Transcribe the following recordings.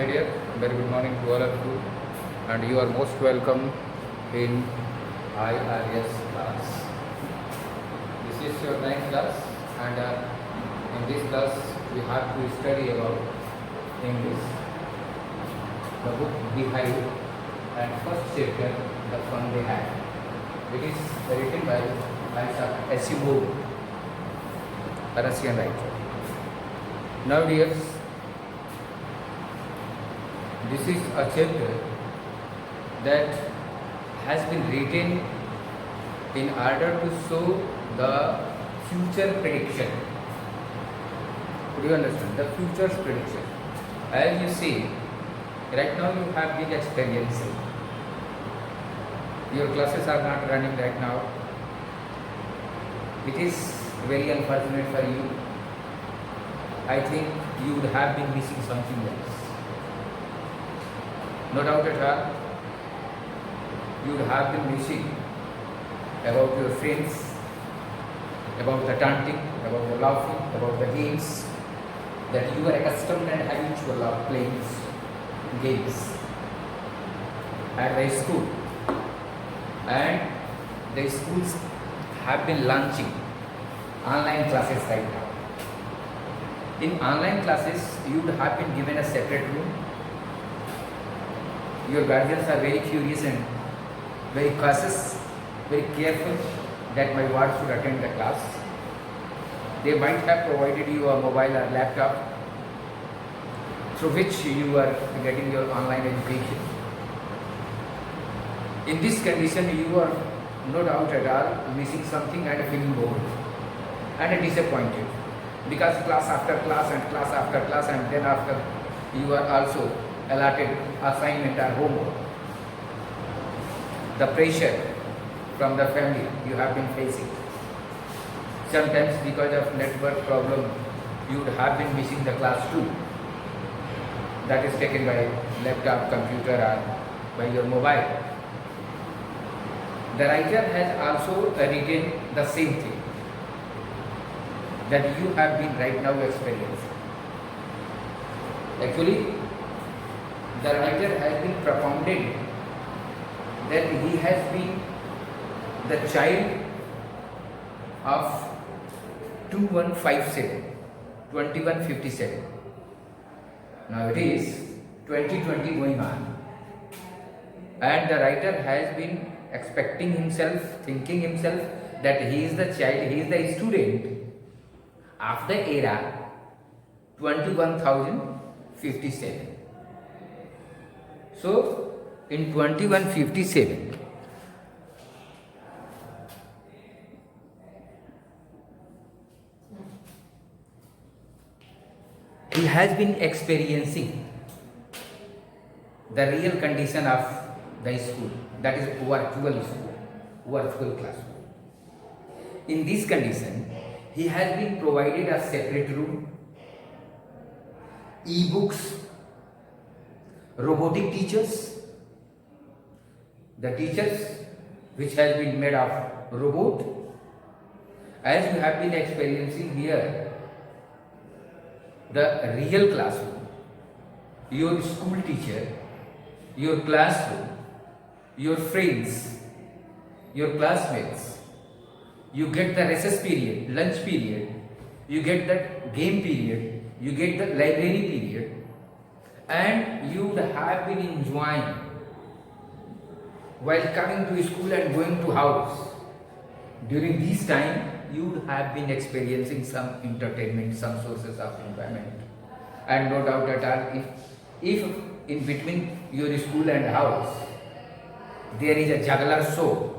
dear. Very good morning to all of you, and you are most welcome in IRS class. This is your ninth class, and in this class we have to study about English, the book Behind, and first chapter, The Fun They Had. It is written by Isaac Asimov, a Russian writer. Now, dears, this is a chapter that has been written in order to show the future prediction. Could you understand? The future's prediction. As you see, right now you have been experiencing. Your classes are not running right now. It is very unfortunate for you. I think you would have been missing something else. No doubt at all, you would have been missing about your friends, about the taunting, about the laughing, about the games that you are accustomed and habitual of playing games at the school. And the schools have been launching online classes right now. In online classes, you would have been given a separate room. Your guardians are very curious and very cautious, very careful that my ward should attend the class. They might have provided you a mobile or laptop through which you are getting your online education. In this condition, you are no doubt at all missing something and feeling bored and disappointed, because class after class and class after class, and then after you are also allotted assignment or homework. The pressure from the family you have been facing. Sometimes because of network problem, you would have been missing the class too. That is taken by laptop, computer, or by your mobile. The writer has also written the same thing that you have been right now experiencing. Actually, the writer has been propounded that he has been the child of 2157. Now it is 2020 going on, and the writer has been expecting himself, thinking himself that he is the child, he is the student of the era 21,057. So, in 2157, he has been experiencing the real condition of the school, that is virtual school, virtual classroom. In this condition, he has been provided a separate room, e-books, robotic teachers, the teachers which has been made of robot. As you have been experiencing here, the real classroom, your school teacher, your classroom, your friends, your classmates, you get the recess period, lunch period, you get that game period, you get the library period, and you would have been enjoying while coming to school and going to house. During this time, you would have been experiencing some entertainment, some sources of enjoyment. And no doubt at all, if in between your school and house there is a juggler show,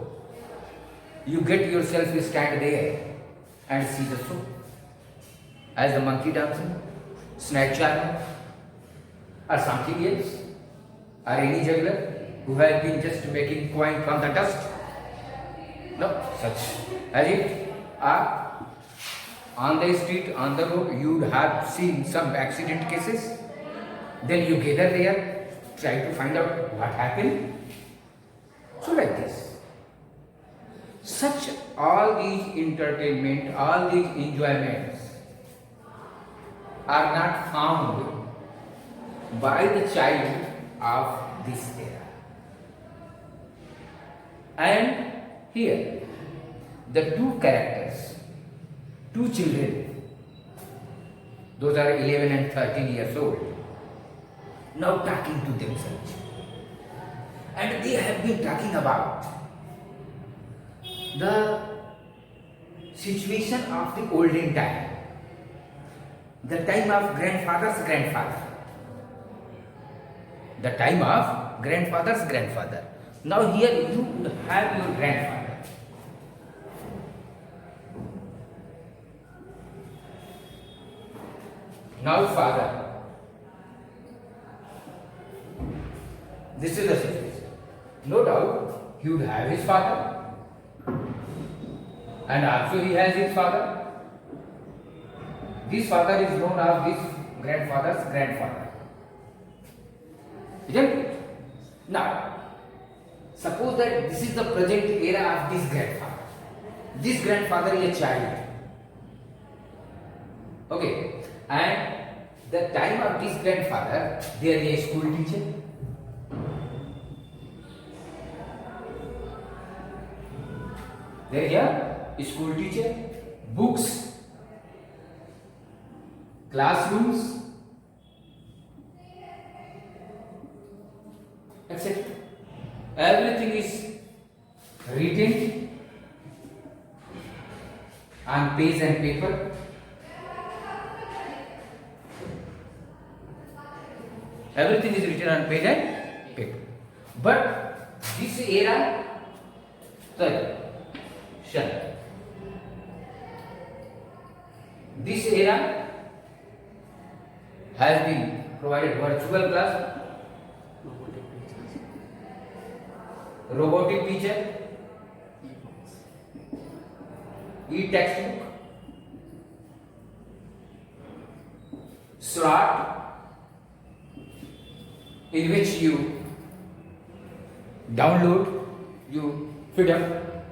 you get yourself to stand there and see the show. As the monkey dancing, snake charmer, or something else, or any juggler who has been just making coin from the dust. No, such as it are on the street, on the road, you would have seen some accident cases. Then you gather there, try to find out what happened. So like this. Such all these entertainment, all these enjoyments are not found by the child of this era. And here, the two characters, two children, those are 11 and 13 years old, now talking to themselves. And they have been talking about the situation of the olden time, the time of grandfather's grandfather, the time of grandfather's grandfather. Now here you have your grandfather. Now father. This is the situation. No doubt he would have his father, and also he has his father. This father is known as this grandfather's grandfather. Isn't it? Now, suppose that this is the present era of this grandfather. This grandfather is a child. Okay. And the time of this grandfather, there is a school teacher. There is a school teacher, books, classrooms, etc. Everything is written on page and paper. Everything is written on page and paper. But this era, this era has been provided virtual class, robotic teacher, e-textbook, slot in which you download, you fill up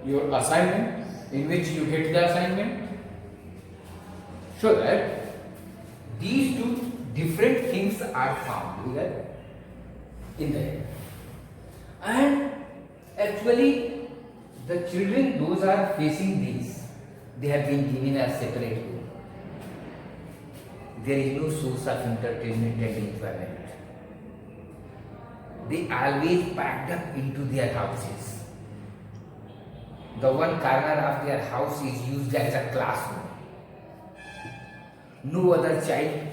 your assignment, in which you get the assignment, so that these two different things are found here in there. And actually the children, those are facing these, they have been given a separate room. There is no source of entertainment and enjoyment. They always packed up into their houses. The one corner of their house is used as a classroom. No other child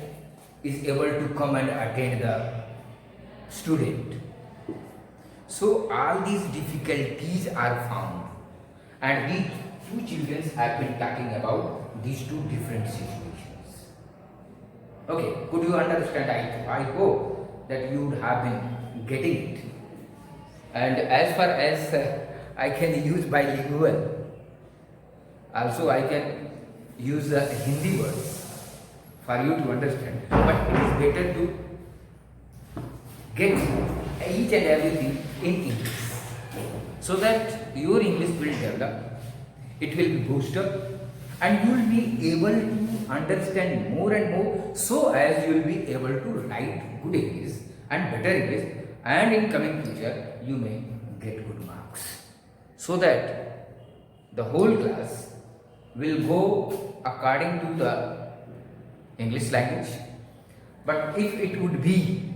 is able to come and attend the student. So all these difficulties are found, and these two children have been talking about these two different situations. Okay, could you understand? I hope that you would have been getting it. And as far as I can use bilingual, also I can use Hindi words for you to understand. But it is better to get each and everything in English, so that your English will develop, it will be boosted up, and you will be able to understand more and more, so as you will be able to write good English and better English, and in coming future you may get good marks, so that the whole class will go according to the English language. But if it would be,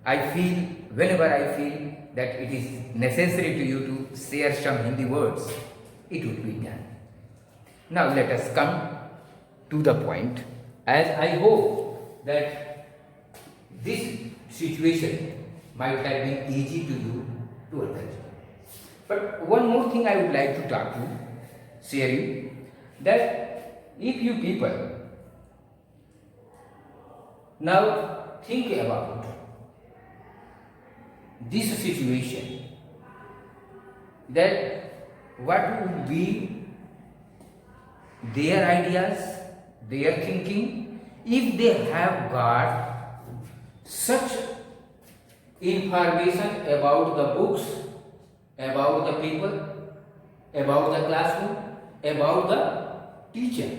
whenever I feel that it is necessary to you to share some Hindi words, it would be done. Now let us come to the point, as I hope that this situation might have been easy to you to understand. But one more thing I would like to talk to, share you, that if you people now think about this situation, that what would be their ideas, their thinking, if they have got such information about the books, about the people, about the classroom, about the teacher.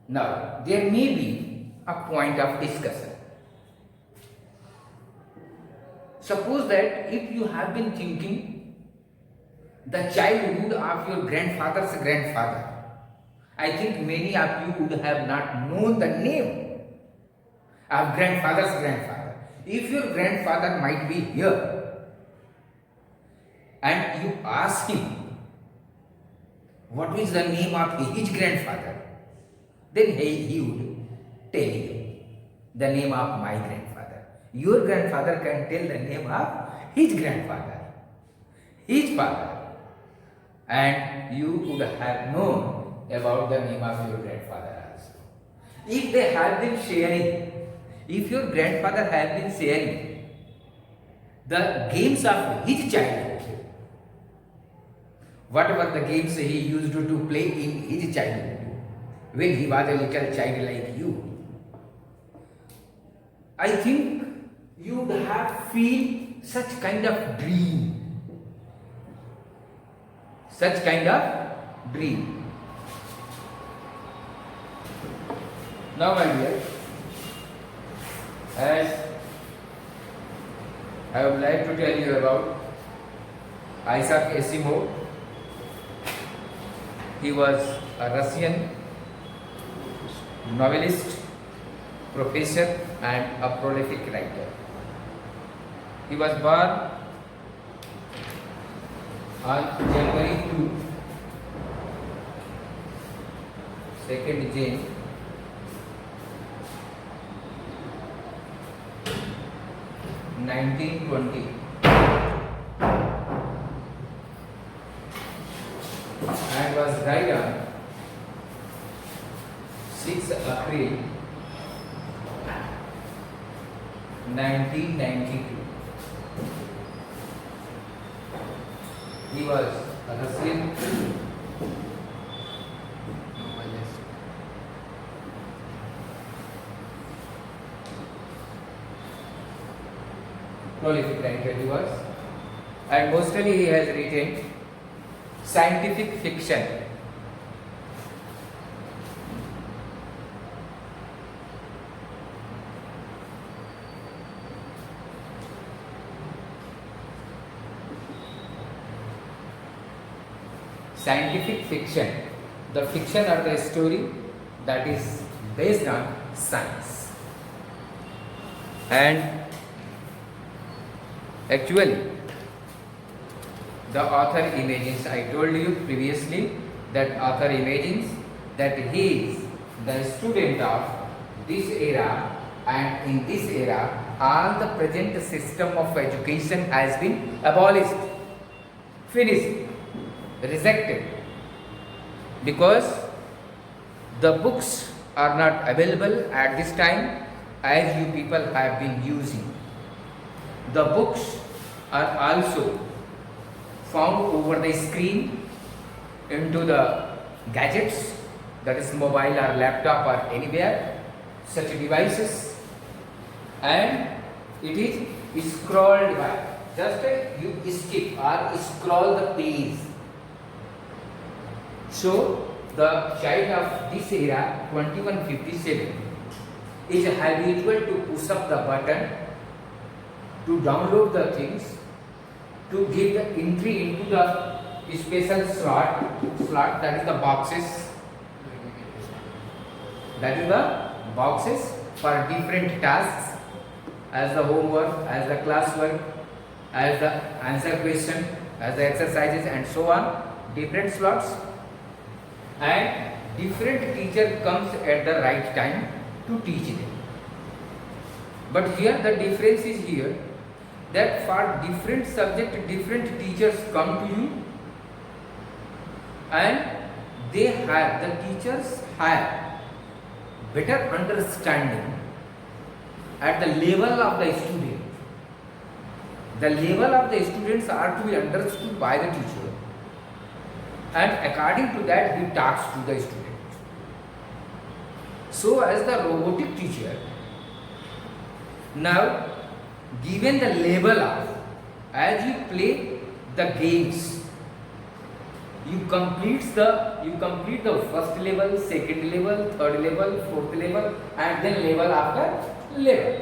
Now, there may be a point of discussion. Suppose that if you have been thinking the childhood of your grandfather's grandfather, I think many of you would have not known the name of grandfather's grandfather. If your grandfather might be here and you ask him what is the name of his grandfather, then he would tell you the name of my grandfather. Your grandfather can tell the name of his grandfather, his father, and you would have known about the name of your grandfather also. If they have been sharing, if your grandfather has been sharing the games of his childhood, whatever the games he used to play in his childhood, when he was a little child like you, I think you would have feel such kind of dream. Such kind of dream. Now my dear, as I would like to tell you about Isaac Asimov. He was a Russian novelist, professor and a prolific writer. He was born on January 2nd Jan 1920 and was died on 6 April 1992. He was a Russian prolific writer he was, and mostly he has written scientific fiction. Scientific fiction, the fiction or the story that is based on science. And actually, the author imagines, I told you previously that author imagines that he is the student of this era, and in this era all the present system of education has been abolished, finished, rejected, because the books are not available at this time as you people have been using. The books are also found over the screen into the gadgets, that is mobile or laptop or anywhere, such devices, and it is scrolled by. Just you skip or scroll the page. So the child of this era, 2157, is habitual to push up the button, to download the things, to give the entry into the special slot, that is the boxes, that is the boxes for different tasks, as the homework, as the classwork, as the answer question, as the exercises and so on, different slots, and different teacher comes at the right time to teach them. But here the difference is here that for different subject different teachers come to you, and the teachers have better understanding at the level of the student. The level of the students are to be understood by the teacher, and according to that he talks to the student. So as the robotic teacher, now given the level of, as you play the games, you complete the first level, second level, third level, fourth level, and then level after level.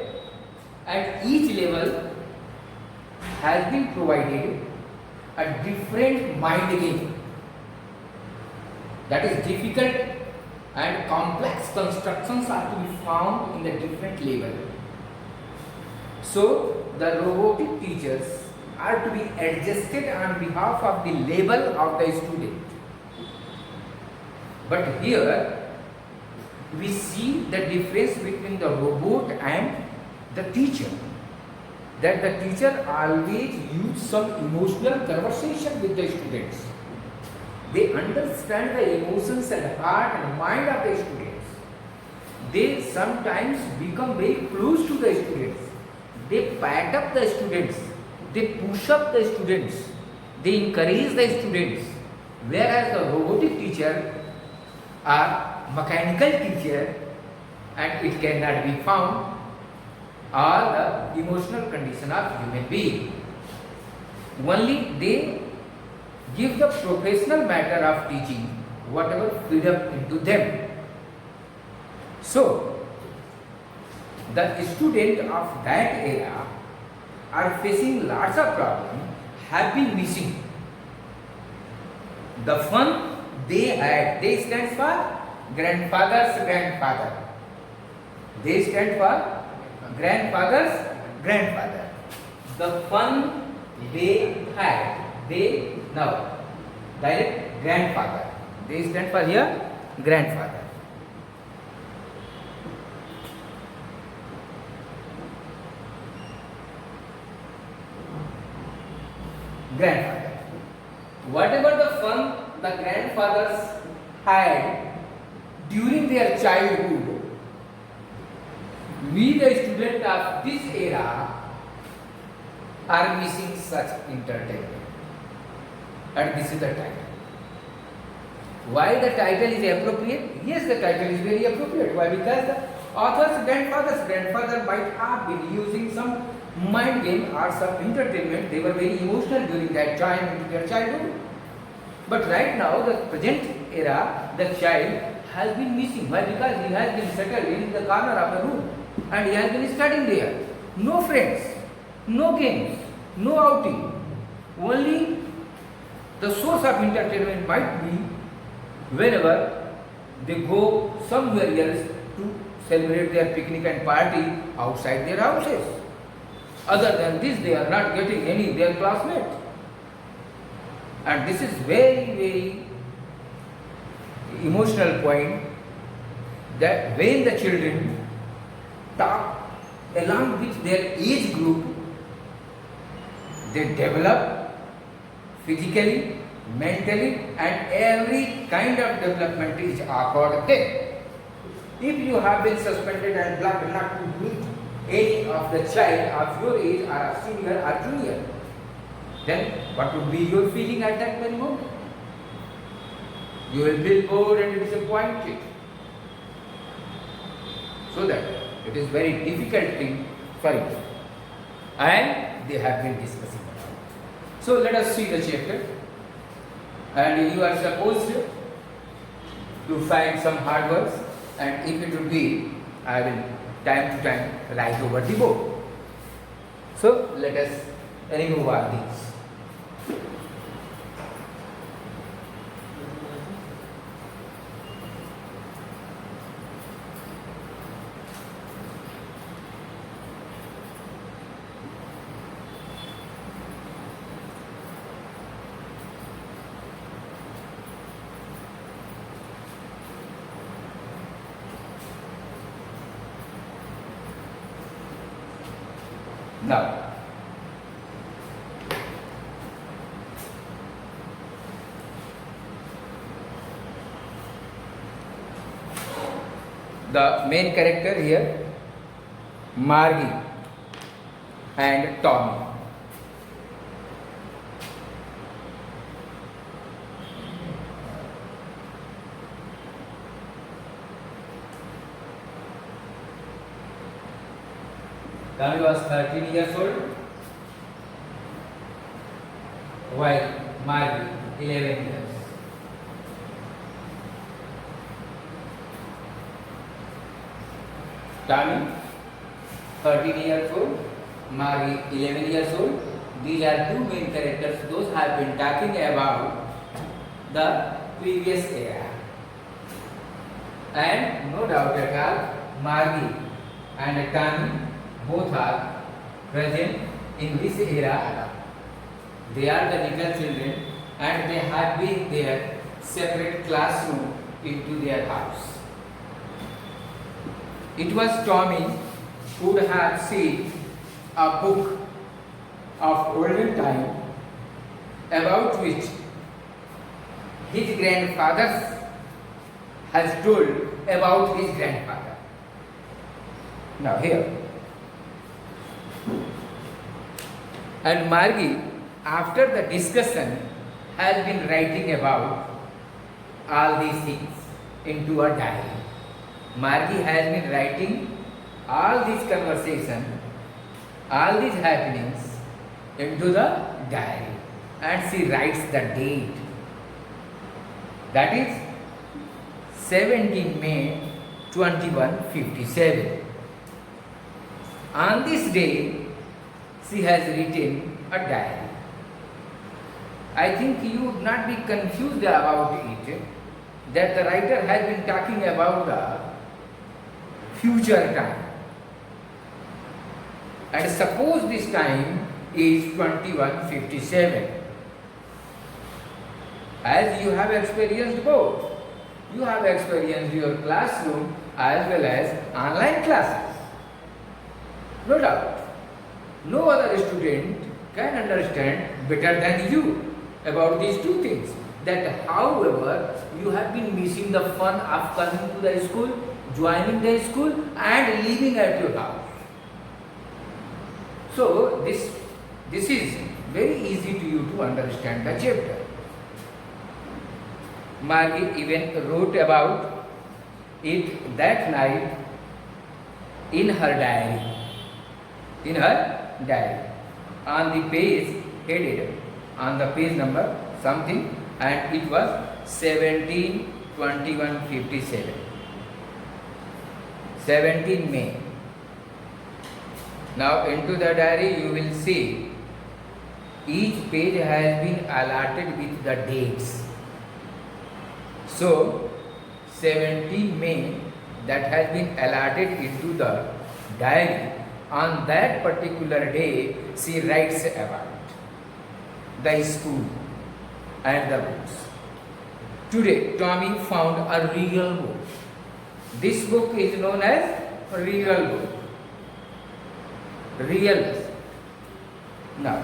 And each level has been provided a different mind game, that is difficult and complex constructions are to be found in the different level. So the robotic teachers are to be adjusted on behalf of the level of the student. But here we see the difference between the robot and the teacher, that the teacher always use some emotional conversation with the students. They understand the emotions and heart and mind of the students. They sometimes become very close to the students. They pat up the students. They push up the students. They encourage the students. Whereas the robotic teacher or mechanical teacher, and it cannot be found all the emotional condition of human being. Only they give the professional matter of teaching whatever freedom into them. So the student of that era are facing lots of problems, have been missing the fun they had. They stand for grandfather's grandfather. They stand for grandfather's grandfather. The fun they had, they now direct grandfather. They stand for here grandfather. Grandfather. Whatever the fun the grandfathers had during their childhood, we the students of this era are missing such entertainment. And this is the title. Why the title is appropriate? Yes, the title is very appropriate. Why? Because the author's grandfather might have been using some mind game or some entertainment. They were very emotional during that time in their childhood. But right now, the present era, the child has been missing. Why? Because he has been settled in the corner of the room and he has been studying there. No friends, no games, no outing. Only the source of entertainment might be whenever they go somewhere else to celebrate their picnic and party outside their houses. Other than this, they are not getting any their classmates. And this is very, very emotional point, that when the children talk along with their age group, they develop physically, mentally, and every kind of development is occurred there. If you have been suspended and blocked not to meet any of the child of your age or a senior or junior, then what would be your feeling at that very moment? You will feel bored and disappointed. So that it is very difficult thing for you. And they have been discussing about it. So let us see the chapter. And you are supposed to find some hard words, and if it would be, I will time to time write over the board. So let us remove all these. Now, the main character here, Margie and Tommy. Tommy was 13 years old, while Margie 11 years. Tommy, 13 years old, Margie, 11 years old. These are two main characters. Those have been talking about the previous era. And no doubt at all, Margie and Tommy both are present in this era. They are the little children and they have been their separate classroom into their house. It was Tommy who would have seen a book of olden time about which his grandfather has told about his grandfather. Now here. And Margie, after the discussion, has been writing about all these things into a diary. Margie has been writing all these conversation, all these happenings into the diary, and she writes the date. That is 17 May 2157. On this day, she has written a diary. I think you would not be confused about it, that the writer has been talking about the future time. And suppose this time is 2157. As you have experienced both. You have experienced your classroom as well as online classes. No doubt. No other student can understand better than you about these two things. That however, you have been missing the fun of coming to the school, joining the school and living at your house. So this is very easy to you to understand the chapter. Margie even wrote about it that night in her diary. In her diary. On the page headed, on the page number something, and it was 17/21/57. 17 May. Now into the diary you will see each page has been allotted with the dates. So 17 May that has been allotted into the diary. On that particular day she writes about the school and the books. Today Tommy found a real book. This book is known as a real book. Real. Now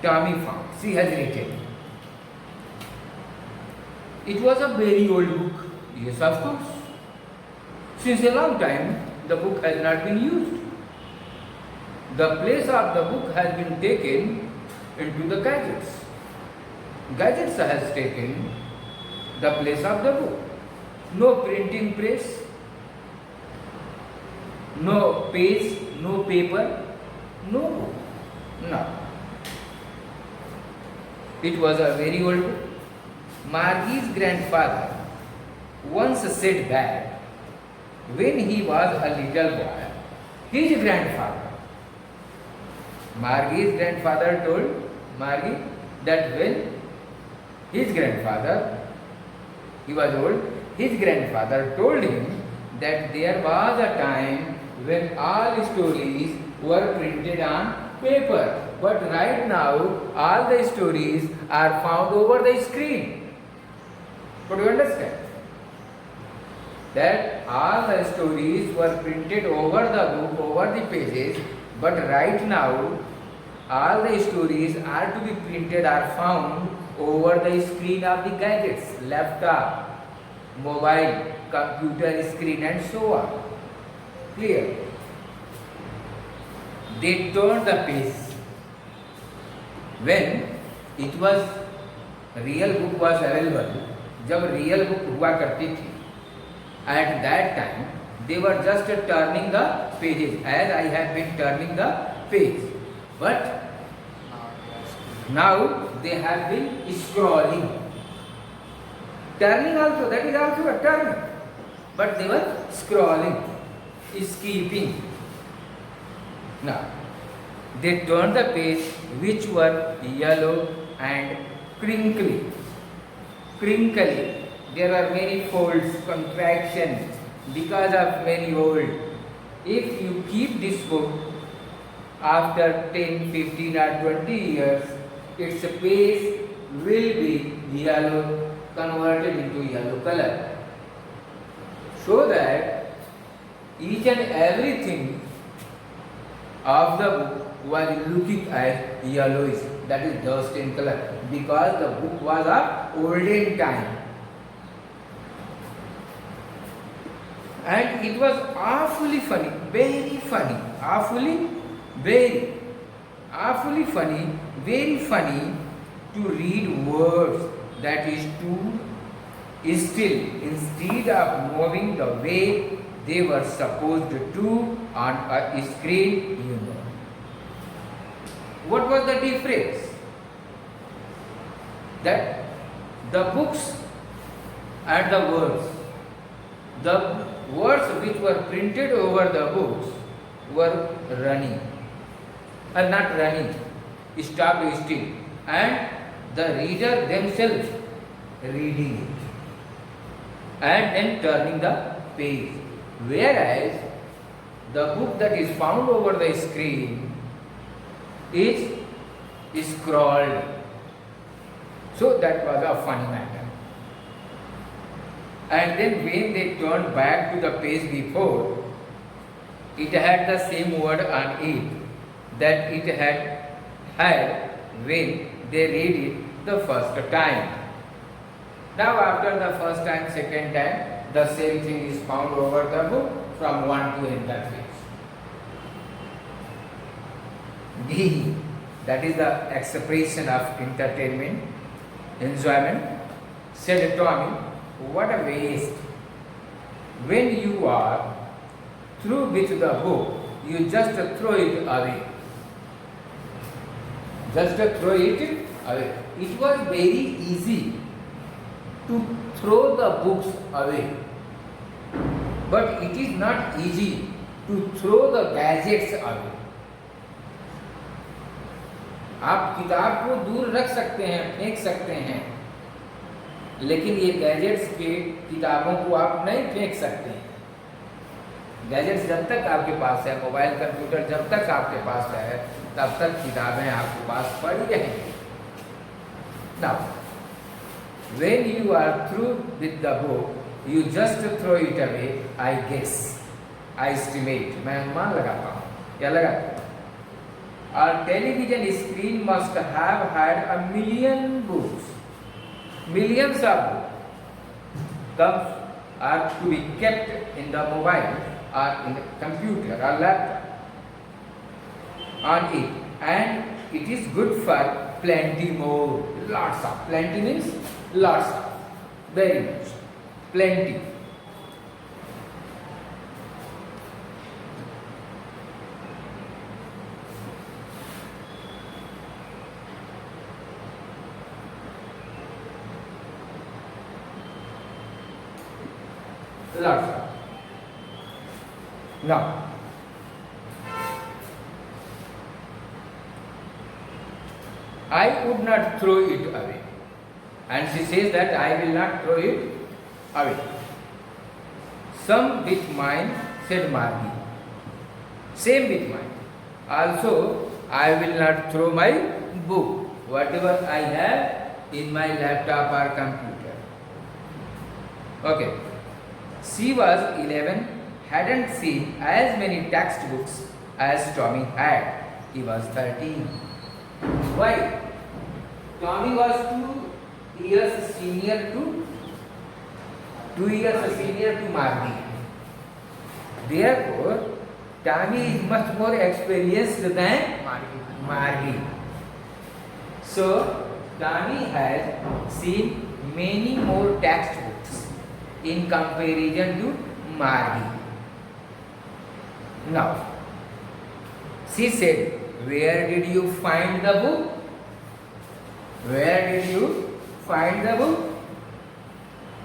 Tommy found, she has written. It was a very old book. Yes, of course. Since a long time the book has not been used. The place of the book has been taken into the gadgets. Gadgets has taken the place of the book. No printing press, no page, no paper, no book. No. It was a very old book. Margie's grandfather once said that when he was a little boy, his grandfather, Margie's grandfather told Margie that when his grandfather, he was old, his grandfather told him that there was a time when all stories were printed on paper, but right now all the stories are found over the screen. Could you understand? That all the stories were printed over the book, over the pages, but right now all the stories are to be printed or found over the screen of the gadgets, laptop, mobile, computer screen and so on. Clear? They turned the page. When it was, real book was available, जब real book हुआ करती थी, at that time they were just turning the pages as I have been turning the page, but now they have been scrolling. Turning also, that is also a turning, but they were scrolling. skipping. Now, they turned the page which were yellow and crinkly. Crinkly. There are many folds, contractions because of many old. If you keep this book after 10, 15 or 20 years, its page will be yellow, converted into yellow color. So that each and everything of the book was looking as yellowish, that is dust in color, because the book was of olden time. And it was awfully funny, very funny, awfully funny, very funny to read words, that is to still, instead of moving the way they were supposed to on a screen. What was the difference? That the books and the words which were printed over the books were running, not running, stopped still, and the reader themselves reading it and then turning the page. Whereas the book that is found over the screen is scrawled. So that was a funny matter. And then when they turned back to the page before, it had the same word on it that it had when they read it the first time. Now after the first time, second time, the same thing is found over the book from 1 to end page. D, that is the expression of entertainment, enjoyment. Said Tommy, what a waste. When you are through with the book, you just throw it away. Just throw it away. It was very easy to throw the books away, but it is not easy to throw the gadgets away. आप किताब को दूर रख सकते हैं, फेंक सकते हैं, लेकिन ये गैजेट्स के किताबों को आप नहीं फेंक सकते हैं। गैजेट्स जब तक आपके पास है, मोबाइल कंप्यूटर जब तक आपके पास है, तब तक किताबें आपके पास पड़ी रहेंगी। Now, when you are through with the book, you just throw it away, I guess, I estimate, मैं अनुमान लगाता हूँ, क्या लगाता हूँ? Our television screen must have had a million books, millions of books are to be kept in the mobile or in the computer or laptop on it, and it is good for plenty more, lots of, plenty means lots of, very much, plenty. Lots of. Now, I would not throw it away. And she says that I will not throw it away. Some with mine, said Margie. Same with mine. Also, I will not throw my book, whatever I have in my laptop or computer. Okay. She was 11, hadn't seen as many textbooks as Tommy had. He was 13. Why? Tommy was 2 years senior to Margie. Therefore, Tommy is much more experienced than Margie. So, Tommy has seen many more textbooks in comparison to Margie. Now, she said, where did you find the book? Where did you find the book?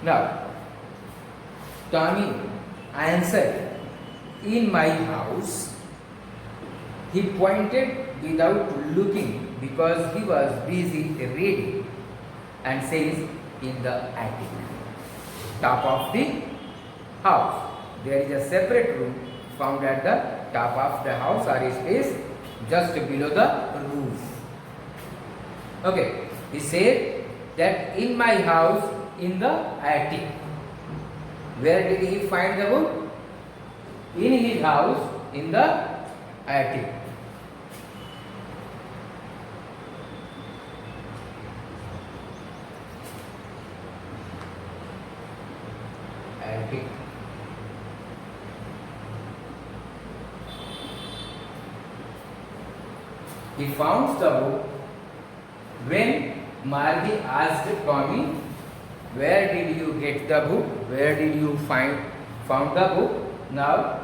Now, Tommy answered, in my house, he pointed without looking because he was busy reading, and says, in the attic, top of the house. There is a separate room found at the top of the house or space just below the roof. Okay, he said that in my house, in the attic. Where did he find the book? In his house, in the attic. Attic. He found the book. When Margie asked Tommy, where did you get the book? Where did you found the book? Now,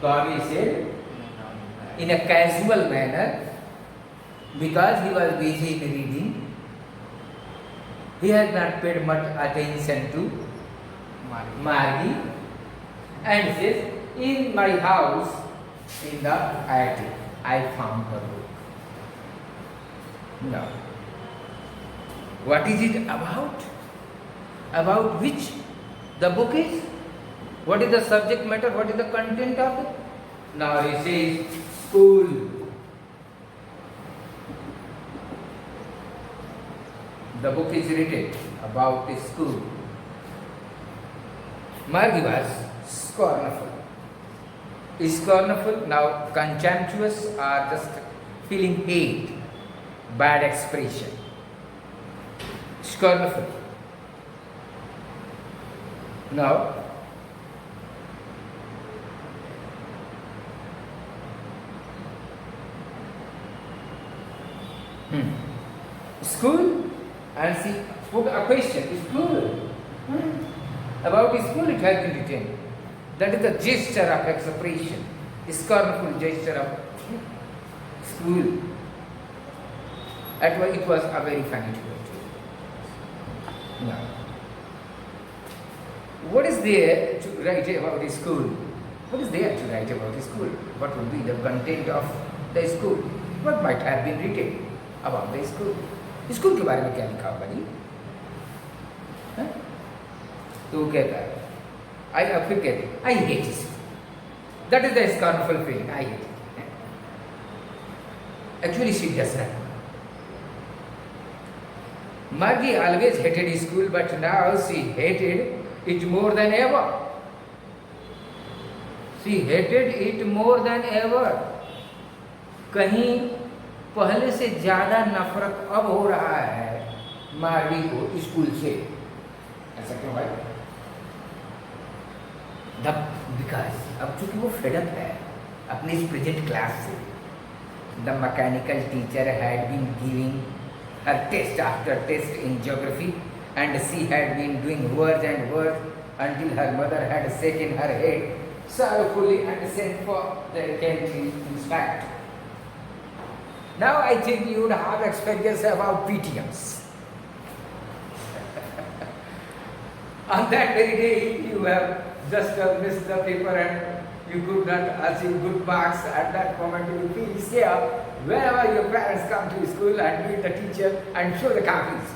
Tommy said, in a casual manner, because he was busy in reading, he had not paid much attention to Margie, and says, in my house, in the attic, I found the book. Now, what is it about? About which the book is? What is the subject matter? What is the content of it? Now he says, school. The book is written about the school. Margie was scornful. Scornful, now contemptuous, or just feeling hate, bad expression. Scornful. Now, school, and she put a question, school. About school it has been written. That is the gesture of expression, scornful gesture of school. It was a very funny word. Now, what is there to write about the school? What is there to write about the school? What would be the content of the school? What might have been written about the school? School के बारे में क्या लिखा होगा जी? तो वो कहता है, फिर कहते I hate school. That is the scornful feeling. I hate it. Actually, she does not. Margie always hated school, but now she hated it more than ever. She hated it more than ever. कहीं पहले से ज़्यादा नफरत अब हो रहा है मार्गी को स्कूल से. ऐसा क्यों भाई? बिकॉज अब चूंकि वो फेडअप है अपने इस प्रेजेंट क्लास से. The mechanical teacher had been giving her test after test in geography, and she had been doing words and words until her mother had shaken her head sorrowfully and sent for the chemistry inspector. Now I think you would have experience about PTMs. On that very day you have just missed the paper and you could not achieve good marks. At that moment you feel scared whenever your parents come to school and meet the teacher and show the copies.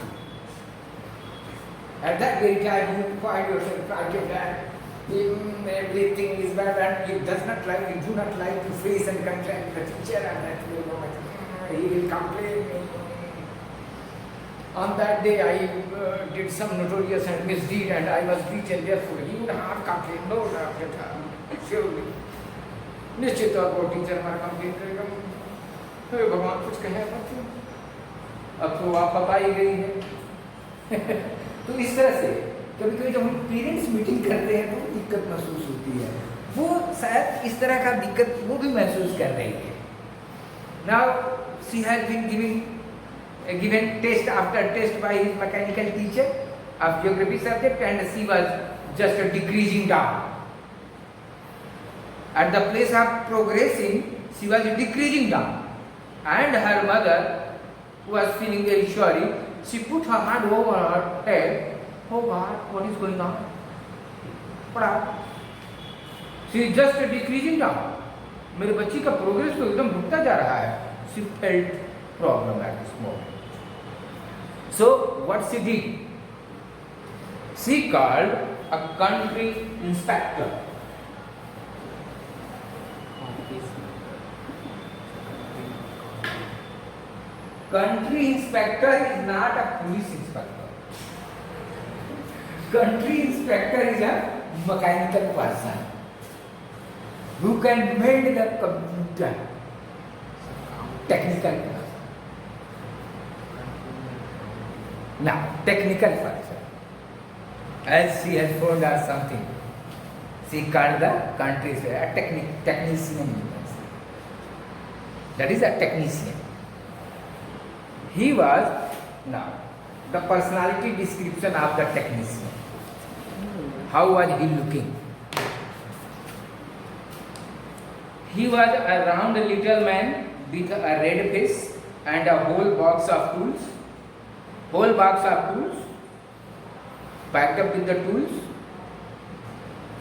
At that very time you find yourself frightened that everything is bad and you do not like to face and confront the teacher, and that very moment he will complain. On that day I did some notorious and misdeed and I was beaten, therefore he would have complained. No, surely. निश्चित तौर पर teacher हमारा complain करेगा, अरे भगवान कुछ कहे बच्चों, अब तो आप ही गई है. तो इस तरह से कभी कभी जब हम पेरेंट्स मीटिंग करते हैं तो दिक्कत महसूस होती है. वो शायद इस तरह का दिक्कत वो भी महसूस कर रही है. Now she has been given test after test by his mechanical teacher of geography subject, and she was just decreasing down. At the place of progressing, she was decreasing down, and her mother was feeling very sorry. She put her hand over her head. Oh God, what is going on? What up? She is just decreasing down, मेरे बच्ची का progress तो एकदम रुकता जा रहा है. She felt problem at this moment. So what she did, she called a country inspector. Country inspector is not a police inspector. Country inspector is a mechanical person who can mend the computer. Technical person. Now, technical person. As she has told us something, she called the country a technician. That is a technician. He was, now, the personality description of the technician. How was he looking? He was a round little man with a red face and a whole box of tools. Whole box of tools, packed up with the tools,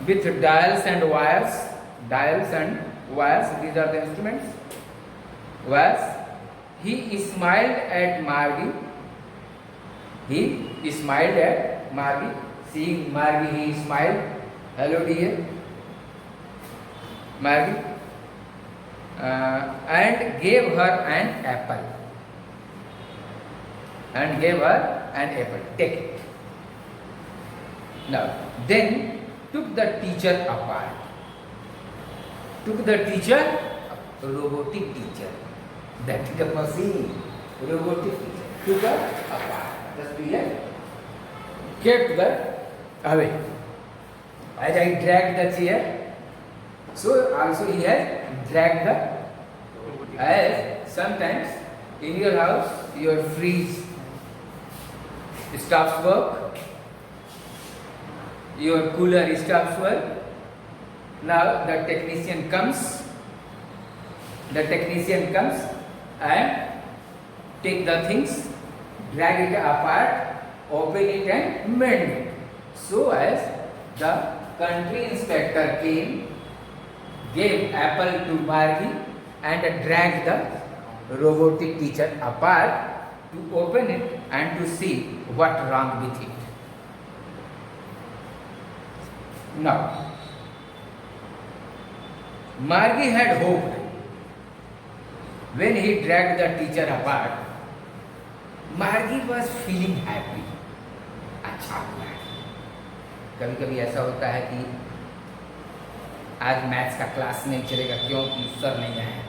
with dials and wires. Dials and wires, these are the instruments. Wires. He smiled at Margie. He smiled at Margie. Seeing Margie, he smiled. Hello, dear. Margie. And gave her an apple. And gave her an apple. Take it. Now, then took the teacher apart. Took the teacher, robotic teacher. That is a machine, robotic teacher. Took her apart. The teacher kept her away. As I dragged the chair, so also he has dragged the. As sometimes in your house your fridge stops work, your cooler stops work. Now the technician comes. The technician comes and take the things, drag it apart, open it and mend it. So as the country inspector came, gave apple to Margie and dragged the robotic teacher apart to open it and to see what wrong with it. Now, Margie had hoped when he dragged the teacher apart, Margie was feeling happy. अच्छा हुआ है. कभी कभी ऐसा होता है कि आज मैथ्स का क्लास नहीं चलेगा क्योंकि सर नहीं आए.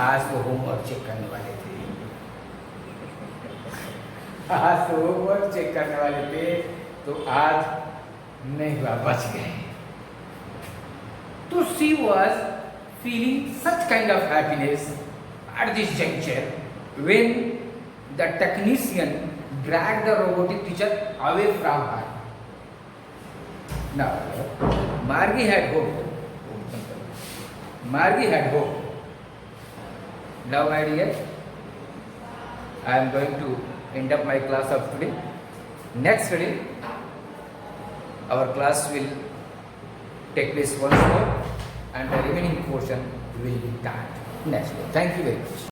आज तो होमवर्क चेक करने वाले थे. आज तो होमवर्क चेक करने वाले थे तो आज नहीं हुआ, बच गए. तो she was feeling such kind of happiness at this juncture when the technician dragged the robotic teacher away from her. Now, Margie had hoped. Margie had hoped. Now, my dear, I am going to end up my class of today. Next day, our class will take place once more and the remaining portion will be done next day. Thank you very much.